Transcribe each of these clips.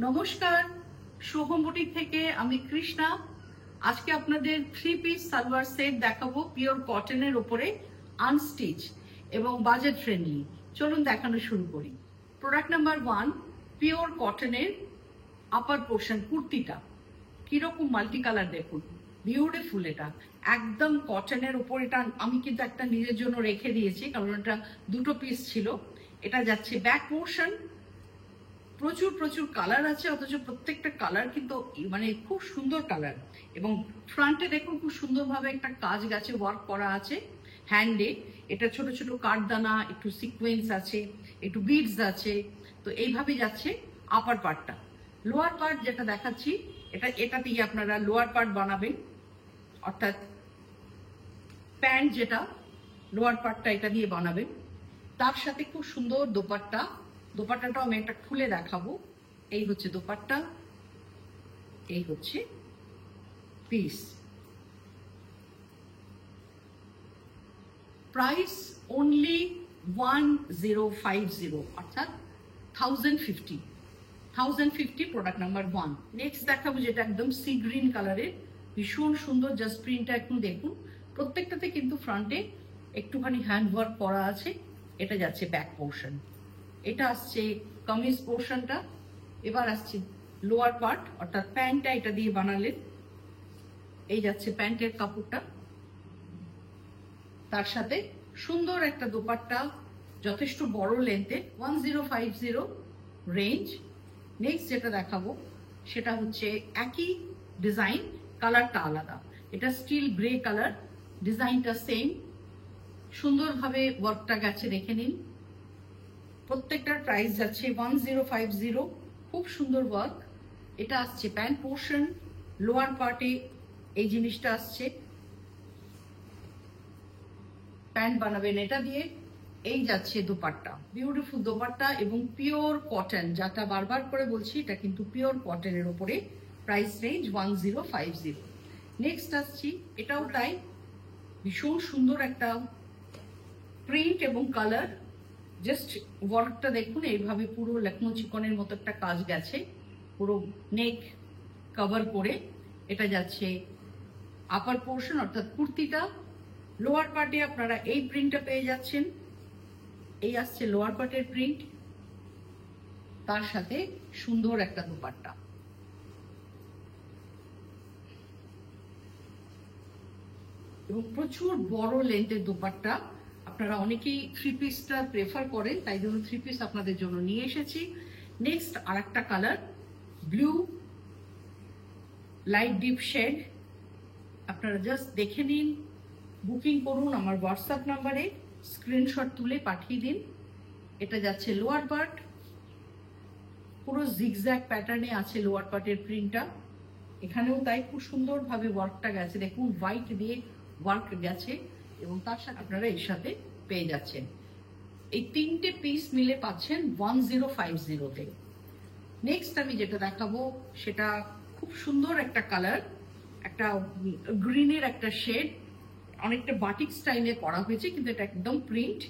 নমস্কার, শুভম বুটিক থেকে আমি কৃষ্ণা। আজকে আপনাদের 3 পিস সালোয়ার সেট দেখাবো পিওর কটনের উপরে, আনস্টিচ এবং বাজেট ফ্রেন্ডলি। চলুন দেখানো শুরু করি। প্রোডাক্ট নাম্বার 1, পিওর কটনের আপার পোর্শন কুর্তিটা কিরকম মাল্টি কালার দেখুন, বিউটিফুল। এটা একদম কটনের উপর। এটা আমি কিন্তু একটা নিজের জন্য রেখে দিয়েছি, কারণ এটা দুটো পিস ছিল। এটা যাচ্ছে ব্যাক পোর্শন, প্রচুর প্রচুর কালার আছে, অথচ প্রত্যেকটা কালার কিন্তু মানে খুব সুন্দর কালার। এবং ফ্রন্টে দেখুন খুব সুন্দরভাবে একটা কাজ গাছে ওয়ার্ক করা আছে হ্যান্ডে। এটা ছোট ছোট কাঠদানা, একটু সিকোয়েন্স আছে, একটু বিডস আছে। তো এইভাবে যাচ্ছে আপার পার্টটা। লোয়ার পার্ট যেটা দেখাচ্ছি, এটা দিয়ে আপনারা লোয়ার পার্ট বানাবেন, অর্থাৎ প্যান্ট যেটা লোয়ার পার্টটা এটা দিয়ে বানাবেন। তার সাথে খুব সুন্দর দোপাট্টাটাও আমি একটা খুলে দেখাবো। এই হচ্ছে দোপাট্টা, এই হচ্ছে পিস। প্রাইস অনলি 1050, অর্থাৎ 1050 প্রোডাক্ট নাম্বার 1। নেক্সট দেখাবো যেটা একদম সি গ্রিন কালারের, ভীষণ সুন্দর। জাস্ট প্রিন্টটা একটু দেখুন, প্রত্যেকটাতে কিন্তু ফ্রন্টে একটুখানি হ্যান্ড ওয়ার্ক করা আছে। এটা যাচ্ছে ব্যাক পোর্শন, এটা আসছে কামিজ পোর্শনটা। এবার আসছে লোয়ার পার্ট, অর্থাৎ প্যান্টটা এটা দিয়ে বানালেন। এই যাচ্ছে প্যান্টের কাপড়টা, তার সাথে সুন্দর একটা দোপাট্টা, যথেষ্ট বড় লেন্থে, 1050 রেঞ্জ। নেক্সট যেটা দেখাবো সেটা হচ্ছে একই ডিজাইন, কালারটা আলাদা। এটা স্টিল গ্রে কালার, ডিজাইনটা সেম, সুন্দরভাবে ওয়ার্কটা গেছে, দেখে নিন। প্রত্যেকটার প্রাইস যাচ্ছে 1050, খুব সুন্দর ওয়ার্ক। এটা আসছে প্যান্ট পোর্শন, লোয়ার পার্টে এই জিনিসটা আসছে, প্যান্ট বানাবেন এটা দিয়ে। এই যাচ্ছে দোপাট্টা, বিউটিফুল দোপাট্টা এবং পিওর কটন, যেটা বারবার করে বলছি, এটা কিন্তু পিওর কটনের উপরে। Price range 1050। নেক্সট আসছি, এটাও তাই, ভীষণ সুন্দর একটা প্রিন্ট এবং কালার। জাস্ট ওয়ার্কটা দেখুন, এইভাবে পুরো লখনৌ চিকনের মতো একটা কাজ গেছে, পুরো নেক কভার করে। এটা যাচ্ছে আপার পোর্শন, অর্থাৎ কুর্তিটা। লোয়ার পার্টে আপনারা এই প্রিন্টটা পেয়ে যাচ্ছেন। এই আসছে লোয়ার পার্টের প্রিন্ট, তার সাথে সুন্দর একটা দোপাট্টা এবং প্রচুর বড় লেন্থের দোপাট্টা। আপনারা অনেকেই 3 পিসটা প্রেফার করেন, তাই জন্য 3 পিস আপনাদের জন্য নিয়ে এসেছি। নেক্সট আর একটা colour, blue light deep shade. আপনারা জাস্ট দেখে নিন, বুকিং করুন আমার হোয়াটসঅ্যাপ নাম্বারে, স্ক্রিনশট তুলে পাঠিয়ে দিন। এটা যাচ্ছে লোয়ার পার্ট, পুরো জিগজ্যাগ প্যাটার্নে আছে লোয়ার পার্টের প্রিন্টটা। এখানেও তাই খুব সুন্দরভাবে ওয়ার্কটা গেছে, দেখুন হোয়াইট দিয়ে ওয়ার্ক গেছে। এবং তার সাথে আপনারা এর সাথে পেয়ে যাচ্ছেন, এই 3টে পিস মিলে পাচ্ছেন 1050-তে। নেক্সট আমি যেটা দেখাবো সেটা খুব সুন্দর একটা কালার, একটা গ্রিনের একটা শেড, অনেকটা বাটিক স্টাইলে করা হয়েছে, কিন্তু এটা একদম প্রিন্ট,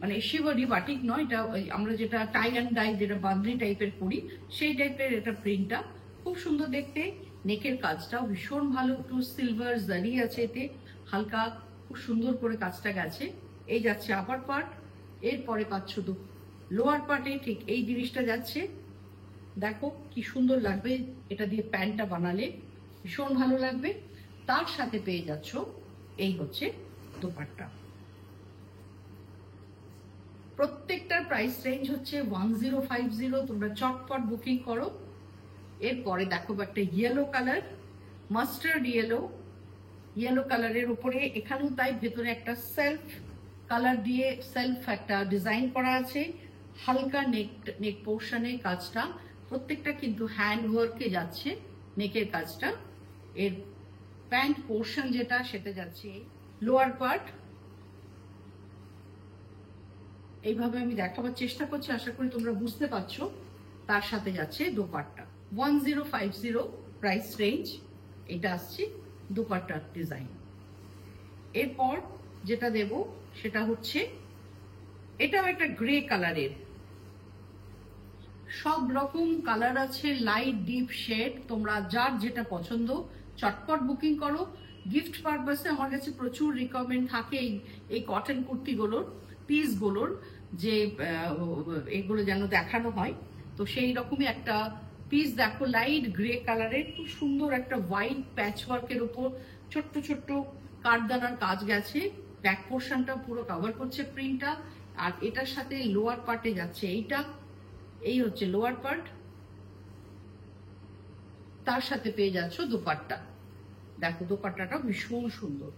মানে শিবরি বাটিক নয়। এটা আমরা যেটা টাই অ্যান্ড ডাই, যেটা বাঁধনি টাইপের করি, সেই টাইপের এটা প্রিন্টটা। খুব সুন্দর দেখতে, নেকের কাজটাও ভীষণ ভালো, একটু সিলভার জারি আছে এতে, হালকা খুব সুন্দর করে কাজটা গেছে। এই যাচ্ছে আপার পার্ট, এরপরে পাচ্ছ তো লোয়ার পার্টে ঠিক এই জিনিসটা যাচ্ছে। দেখো কি সুন্দর লাগবে, এটা দিয়ে প্যান্টটা বানালে ভীষণ ভালো লাগবে। তার সাথে পেয়ে যাচ্ছ এই হচ্ছে দোপাট্টা। প্রত্যেকটার প্রাইস রেঞ্জ হচ্ছে 1050। তোমরা চটপট বুকিং করো। এরপরে দেখো একটা ইয়েলো কালার, মাস্টার্ড ইয়েলো কালারের উপরে, এখানেও তাই ভেতরে একটা সেলফ কালার দিয়ে সেলফ একটা ডিজাইন করা আছে। হালকা নেক পোর্শনে কাজটা, প্রত্যেকটা কিন্তু হ্যান্ড ওয়ার্কে যাচ্ছে নেকের কাজটা। এর প্যান্ট পোর্শন যেটা, সেটা যাচ্ছে লোয়ার পার্ট। এইভাবে আমি দেখাবার চেষ্টা করছি, আশা করি তোমরা বুঝতে পারছো। তার সাথে যাচ্ছে দোপাট্টা, 1050 প্রাইস রেঞ্জ। এটা আসছে দোপাট্টার ডিজাইন। এরপর যেটা দেব সেটা হচ্ছে, এটাও একটা গ্রে কালারের সব রকম কালার আছে, লাইট ডিপ শেড, তোমরা যার যেটা পছন্দ চটপট বুকিং করো। গিফট পারপাসে আমার কাছে প্রচুর রিকমেন্ড থাকে এই কটন কুর্তিগুলোর পিসগুলোর, যে এগুলো যেন দেখানো হয়। তো সেই রকমই একটা পিস দেখো, লাইট গ্রে কালারের, খুব সুন্দর একটা হোয়াইট প্যাচ ওয়ার্কের উপর ছোট্ট ছোট্ট কাঠদানার কাজ গেছে। ব্যাক পোর্শনটা পুরো কভার করছে প্রিন্টটা, আর এটার সাথে লোয়ার পার্টে যাচ্ছে এইটা, এই হচ্ছে লোয়ার পার্ট, তার সাথে পেয়ে যাচ্ছ দোপাট্টা। দেখো দোপাট্টাটা ভীষণ সুন্দর।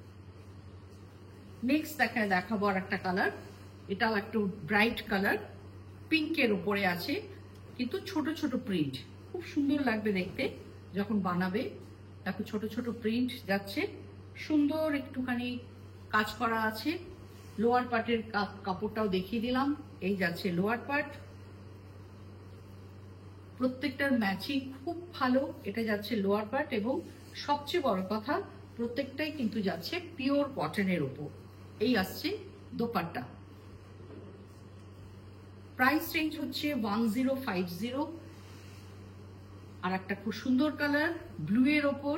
নেক্সট দেখাবো আর একটা কালার, এটাও একটু ব্রাইট কালার, পিঙ্কের উপরে আছে কিন্তু ছোট ছোট প্রিন্ট, খুব সুন্দর লাগবে দেখতে যখন বানাবে। দেখো ছোট ছোট প্রিন্ট যাচ্ছে, সুন্দর একটুখানি কাজ করা আছে। লোয়ার পার্টের কাপড়টাও দেখিয়ে দিলাম, এই যাচ্ছে লোয়ার পার্ট, প্রত্যেকটার ম্যাচিং খুব ভালো। এটা যাচ্ছে লোয়ার পার্ট, এবং সবচেয়ে বড় কথা প্রত্যেকটাই কিন্তু যাচ্ছে পিওর কটনের উপর। এই আসছে দোপাট্টা। প্রাইস রেঞ্জ হচ্ছে 1050। আর একটা খুব সুন্দর কালার ব্লু এর ওপর,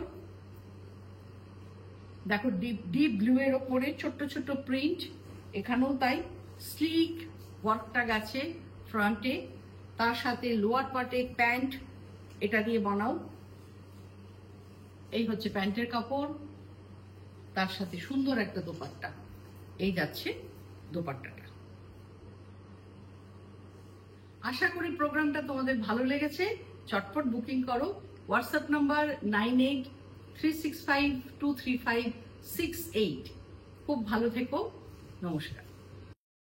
দেখো ডিপ ব্লু এর ওপরে ছোট্ট ছোট্ট প্রিন্ট, এখানেও তাই স্লিক ওয়ার্কটা গেছে ফ্রন্টে, তার সাথে লোয়ার পার্টে প্যান্ট এটা দিয়ে বানাও। এই হচ্ছে প্যান্টের কাপড়, তার সাথে সুন্দর একটা দোপাট্টা। এই যাচ্ছে দোপাট্টাটা। আশা করি প্রোগ্রামটা তোমাদের ভালো লেগেছে। চটপট বুকিং করো। WhatsApp number 9836523568। খুব ভালো থেকো। নমস্কার।